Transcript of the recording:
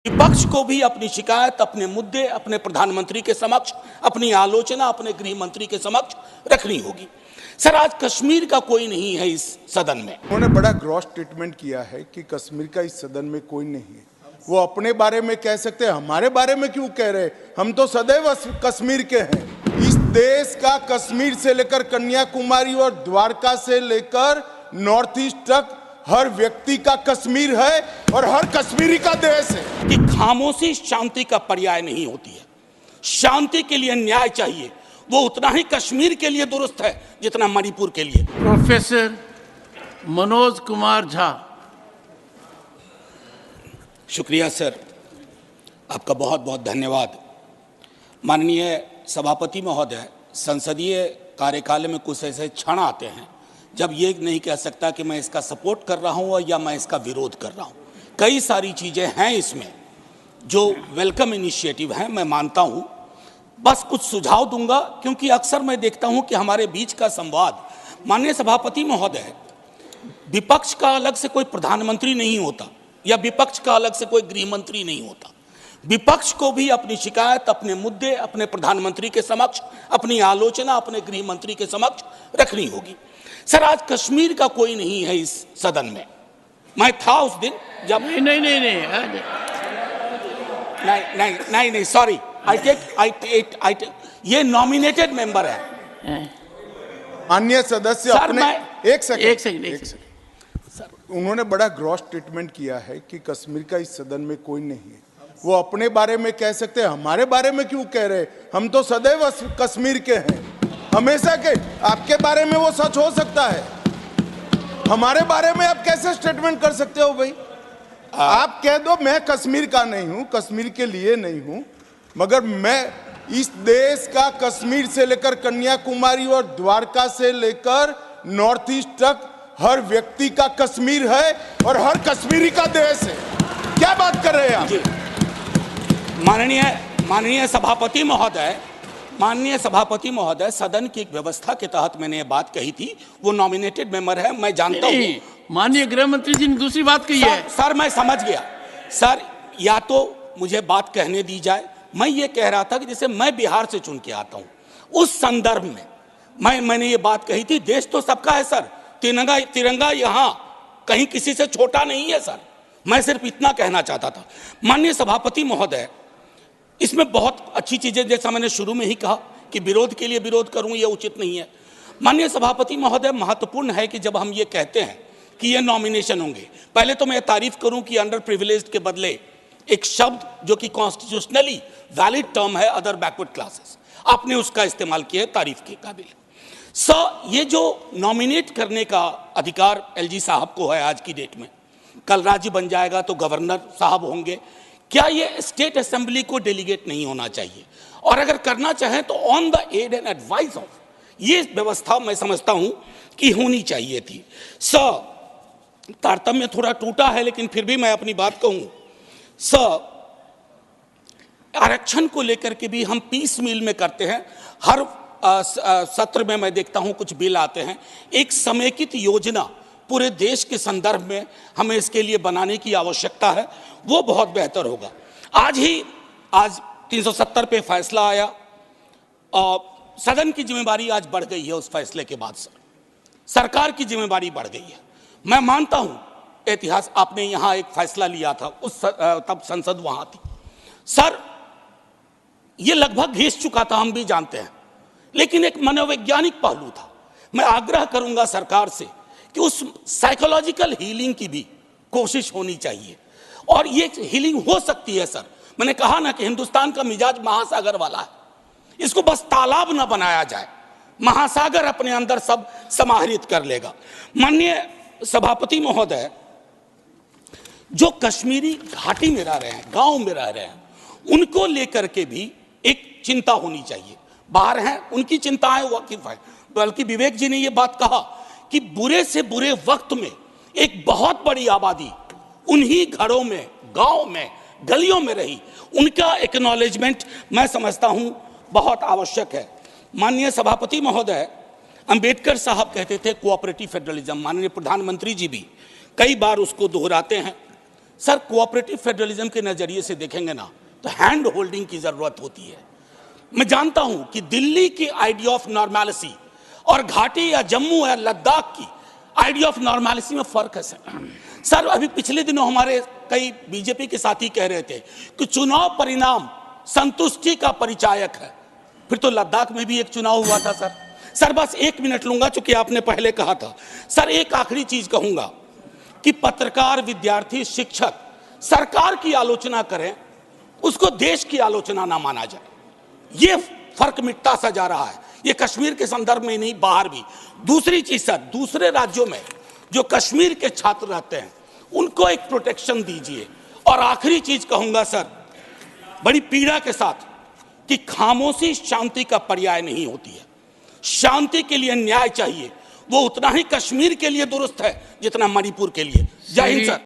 विपक्ष को भी अपनी शिकायत, अपने मुद्दे अपने प्रधानमंत्री के समक्ष, अपनी आलोचना अपने गृह मंत्री के समक्ष रखनी होगी। सर, आज कश्मीर का कोई नहीं है इस सदन में। उन्होंने बड़ा ग्रॉस स्टेटमेंट किया है कि कश्मीर का इस सदन में कोई नहीं है। वो अपने बारे में कह सकते हैं, हमारे बारे में क्यों कह रहे? हम तो सदैव कश्मीर के हैं। इस देश का कश्मीर से लेकर कन्याकुमारी और द्वारका से लेकर नॉर्थ ईस्ट तक हर व्यक्ति का कश्मीर है और हर कश्मीरी का देश है। कि खामोशी शांति का पर्याय नहीं होती है। शांति के लिए न्याय चाहिए, वो उतना ही कश्मीर के लिए दुरुस्त है जितना मणिपुर के लिए। प्रोफेसर मनोज कुमार झा। शुक्रिया सर, आपका बहुत बहुत धन्यवाद। माननीय सभापति महोदय, संसदीय कार्यकाल में कुछ ऐसे क्षण आते हैं जब ये नहीं कह सकता कि मैं इसका सपोर्ट कर रहा हूँ या मैं इसका विरोध कर रहा हूँ। कई सारी चीज़ें हैं इसमें जो वेलकम इनिशिएटिव हैं, मैं मानता हूँ। बस कुछ सुझाव दूंगा, क्योंकि अक्सर मैं देखता हूँ कि हमारे बीच का संवाद, माननीय सभापति महोदय, विपक्ष का अलग से कोई प्रधानमंत्री नहीं होता या विपक्ष का अलग से कोई गृह मंत्री नहीं होता। विपक्ष को भी अपनी शिकायत, अपने मुद्दे अपने प्रधानमंत्री के समक्ष, अपनी आलोचना अपने गृह मंत्री के समक्ष रखनी होगी। सर, आज कश्मीर का कोई नहीं है इस सदन में। मैं था उस दिन जब नहीं, सॉरी, आई टेक ये नॉमिनेटेड मेंबर है। अन्य सदस्य अपने एक सेकंड सर, उन्होंने बड़ा ग्रॉस स्टेटमेंट किया है कि कश्मीर का इस सदन में कोई नहीं है। वो अपने बारे में कह सकते हैं, हमारे बारे में क्यों कह रहे? हम तो सदैव कश्मीर के हैं, हमेशा के। आपके बारे में वो सच हो सकता है, हमारे बारे में आप कैसे स्टेटमेंट कर सकते हो भाई? आप कह दो मैं कश्मीर का नहीं हूं, कश्मीर के लिए नहीं हूं, मगर मैं इस देश का कश्मीर से लेकर कन्याकुमारी और द्वारका से लेकर नॉर्थ ईस्ट तक हर व्यक्ति का कश्मीर है और हर कश्मीरी का देश है। क्या बात कर रहे हैं आप? माननीय सभापति महोदय, सदन की एक व्यवस्था के तहत मैंने ये बात कही थी। वो नॉमिनेटेड मेंबर है, मैं जानता हूँ। माननीय गृह मंत्री जी ने दूसरी बात कही है। सर, मैं समझ गया। सर, या तो मुझे बात कहने दी जाए। मैं ये कह रहा था कि जैसे मैं बिहार से चुन के आता हूँ, उस संदर्भ में मैंने ये बात कही थी। देश तो सबका है सर, तिरंगा यहाँ कहीं किसी से छोटा नहीं है सर। मैं सिर्फ इतना कहना चाहता था। माननीय सभापति महोदय, इसमें बहुत अच्छी चीजें, जैसा मैंने शुरू में ही कहा कि विरोध के लिए विरोध करूं ये उचित नहीं है। माननीय सभापति महोदय, महत्वपूर्ण है कि जब हम ये कहते हैं कि ये नॉमिनेशन होंगे, पहले तो मैं तारीफ करूं कि अंडर प्रिविलेज्ड के बदले एक शब्द जो कि कॉन्स्टिट्यूशनली वैलिड टर्म है, अदर बैकवर्ड क्लासेस, आपने उसका इस्तेमाल किया, तारीफ के काबिल। ये जो नॉमिनेट करने का अधिकार एलजी साहब को है आज की डेट में, कल राज्य बन जाएगा तो गवर्नर साहब होंगे। क्या ये स्टेट असेंबली को डेलीगेट नहीं होना चाहिए? और अगर करना चाहें तो on the aid and advice of, ये व्यवस्था मैं समझता हूं कि होनी चाहिए थी। तारतम्य थोड़ा टूटा है, लेकिन फिर भी मैं अपनी बात कहूं। आरक्षण को लेकर के भी हम पीस मील में करते हैं। हर सत्र में मैं देखता हूं कुछ बिल आते हैं। एक समेकित योजना पूरे देश के संदर्भ में हमें इसके लिए बनाने की आवश्यकता है, वो बहुत बेहतर होगा। आज 370 पे फैसला आया और सदन की जिम्मेदारी आज बढ़ गई है। उस फैसले के बाद सरकार की जिम्मेदारी बढ़ गई है। मैं मानता हूं इतिहास, आपने यहां एक फैसला लिया था, तब संसद वहां थी सर, ये लगभग घिस चुका था, हम भी जानते हैं, लेकिन एक मनोवैज्ञानिक पहलू था। मैं आग्रह करूंगा सरकार से कि उस साइकोलॉजिकल हीलिंग की भी कोशिश होनी चाहिए, और ये हीलिंग हो सकती है सर। मैंने कहा ना कि हिंदुस्तान का मिजाज महासागर वाला है, इसको बस तालाब ना बनाया जाए, महासागर अपने अंदर सब समाहित कर लेगा। माननीय सभापति महोदय, जो कश्मीरी घाटी में रह रहे हैं, गांव में रह रहे हैं, उनको लेकर के भी एक चिंता होनी चाहिए। बाहर हैं, उनकी चिंताएं वाकिफ है, बल्कि विवेक जी ने ये बात कहा कि बुरे से बुरे वक्त में एक बहुत बड़ी आबादी उन्हीं घरों में, गांव में, गलियों में रही, उनका एक्नॉलेजमेंट मैं समझता हूं बहुत आवश्यक है। माननीय सभापति महोदय, अंबेडकर साहब कहते थे कोऑपरेटिव फेडरलिज्म, माननीय प्रधानमंत्री जी भी कई बार उसको दोहराते हैं। सर कोऑपरेटिव फेडरलिज्म के नजरिए से देखेंगे ना तो हैंड होल्डिंग की जरूरत होती है। मैं जानता हूं कि दिल्ली की आइडिया ऑफ नॉर्मैलिटी और घाटी या जम्मू या लद्दाख की आइडिया ऑफ नॉर्मैलिटी में फर्क है सर। अभी पिछले दिनों हमारे कई बीजेपी के साथी कह रहे थे कि चुनाव परिणाम संतुष्टि का परिचायक है। फिर तो लद्दाख में भी एक चुनाव हुआ था सर बस 1 मिनट लूंगा चूंकि आपने पहले कहा था। सर एक आखिरी चीज कहूंगा कि पत्रकार, विद्यार्थी, शिक्षक सरकार की आलोचना करें, उसको देश की आलोचना ना माना जाए। ये फर्क मिटता सा जा रहा है, ये कश्मीर के संदर्भ में नहीं, बाहर भी। दूसरी चीज सर, दूसरे राज्यों में जो कश्मीर के छात्र रहते हैं उनको एक प्रोटेक्शन दीजिए। और आखिरी चीज कहूंगा सर, बड़ी पीड़ा के साथ, कि खामोशी शांति का पर्याय नहीं होती है। शांति के लिए न्याय चाहिए, वो उतना ही कश्मीर के लिए दुरुस्त है जितना मणिपुर के लिए। जय हिंद सर।